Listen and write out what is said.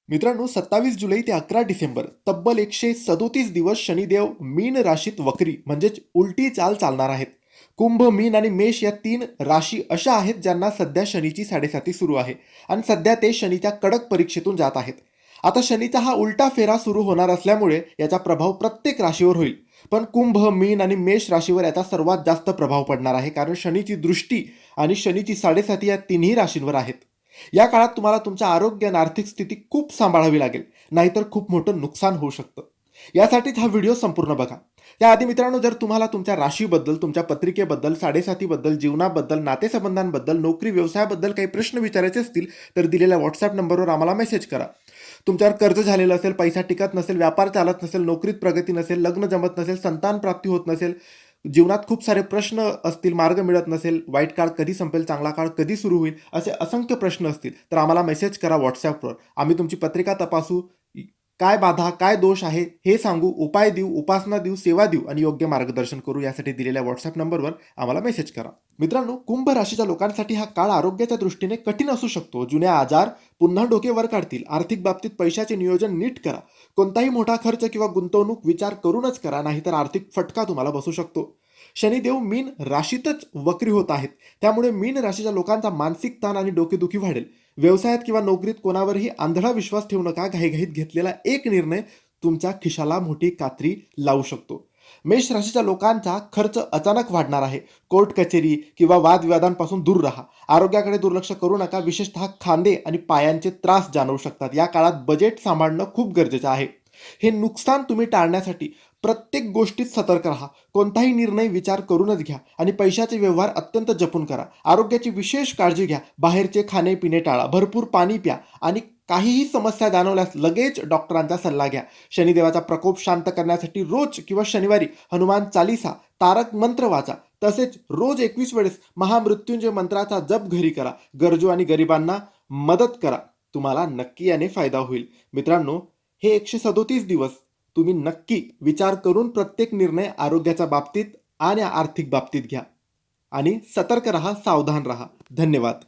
मित्रांनो, 27 जुलै ते 11 डिसेंबर तब्बल 137 दिवस शनिदेव मीन राशीत वक्री म्हणजेच उलटी चाल चालणार आहेत. कुंभ, मीन आणि मेष या 3 राशी अशा आहेत ज्यांना सध्या शनीची साडेसाती सुरू आहे आणि सध्या ते शनीच्या कडक परीक्षेतून जात आहेत. आता शनीचा हा उलटा फेरा सुरू होणार असल्यामुळे याचा प्रभाव प्रत्येक राशीवर होईल. पण कुंभ, मीन आणि मेष राशीवर याचा सर्वात जास्त प्रभाव पडणार आहे, कारण शनीची दृष्टी आणि शनीची साडेसाती या तिन्ही राशींवर आहेत. या काळात तुम्हाला तुमच्या आरोग्य आणि आर्थिक स्थिती खूप सांभाळावी लागेल, नाहीतर खूप मोठं नुकसान होऊ शकतं. यासाठीच हा व्हिडिओ संपूर्ण बघा. त्याआधी मित्रांनो, जर तुम्हाला तुमच्या राशीबद्दल, तुमच्या पत्रिकेबद्दल, साडेसातीबद्दल, जीवनाबद्दल, नातेसंबंधांबद्दल, नोकरी व्यवसायाबद्दल काही प्रश्न विचारायचे असतील तर दिलेल्या व्हॉट्सअप नंबरवर आम्हाला मेसेज करा. तुमच्यावर कर्ज झालेलं असेल, पैसा टिकत नसेल, व्यापार चालत नसेल, नोकरीत प्रगती नसेल, लग्न जमत नसेल, संतान प्राप्ती होत नसेल, जीवनात खूप सारे प्रश्न असतील, मार्ग मिळत नसेल, वाईट काळ कधी संपेल, चांगला काळ कधी सुरू होईल, असे असंख्य प्रश्न असतील तर आम्हाला मेसेज करा व्हॉट्सॲपवर. आम्ही तुमची पत्रिका तपासू, काय बाधा, काय दोष आहे हे सांगू, उपाय देऊ, उपासना देऊ, सेवा देऊ आणि योग्य मार्गदर्शन करू. यासाठी दिलेल्या व्हॉट्सअप नंबरवर आम्हाला मेसेज करा. मित्रांनो, कुंभ राशीच्या लोकांसाठी हा काळ आरोग्याच्या दृष्टीने कठीण असू शकतो. जुने आजार पुन्हा डोके वर काढतील. आर्थिक बाबतीत पैशाचे नियोजन नीट करा. कोणताही मोठा खर्च किंवा गुंतवणूक विचार करूनच करा, नाहीतर आर्थिक फटका तुम्हाला बसू शकतो. शनिदेव मीन राशीतच वक्री होत आहेत, त्यामुळे मीन राशीच्या लोकांचा मानसिक ताण आणि डोकेदुखी वाढेल. व्यवसायात किंवा नोकरीत कोणावरही आंधळा विश्वास ठेवू नका. घाईघाईत घेतलेला एक निर्णय तुमच्या खिशाला मोठी कात्री लावू शकतो. मेष राशीच्या लोकांचा खर्च अचानक वाढणार आहे. कोर्ट कचेरी किंवा वादविवादांपासून दूर राहा. आरोग्याकडे दुर्लक्ष करू नका. विशेषतः खांदे आणि पायांचे त्रास जाणवू शकतात. या काळात बजेट सांभाळणं खूप गरजेचं आहे. हे नुकसान तुम्ही टाळण्यासाठी प्रत्येक गोष्टीत सतर्क राहा. कोणताही निर्णय विचार करूनच घ्या आणि पैशाचे व्यवहार अत्यंत जपून करा. आरोग्याची विशेष काळजी घ्या. बाहेरचे खाणे पिणे टाळा. भरपूर पाणी प्या आणि काहीही समस्या जाणवल्यास लगेच डॉक्टरांचा सल्ला घ्या. शनिदेवाचा प्रकोप शांत करण्यासाठी रोज किंवा शनिवारी हनुमान चालीसा, तारक मंत्र वाचा. तसेच रोज 21 वेळेस महामृत्युंजय मंत्राचा जप घरी करा. गरजू आणि गरिबांना मदत करा. तुम्हाला नक्की याने फायदा होईल. मित्रांनो, हे 137 दिवस तुम्ही नक्की विचार करून प्रत्येक निर्णय आरोग्याच्या बाबतीत आणि आर्थिक बाबतीत घ्या आणि सतर्क राहा, सावधान राहा. धन्यवाद.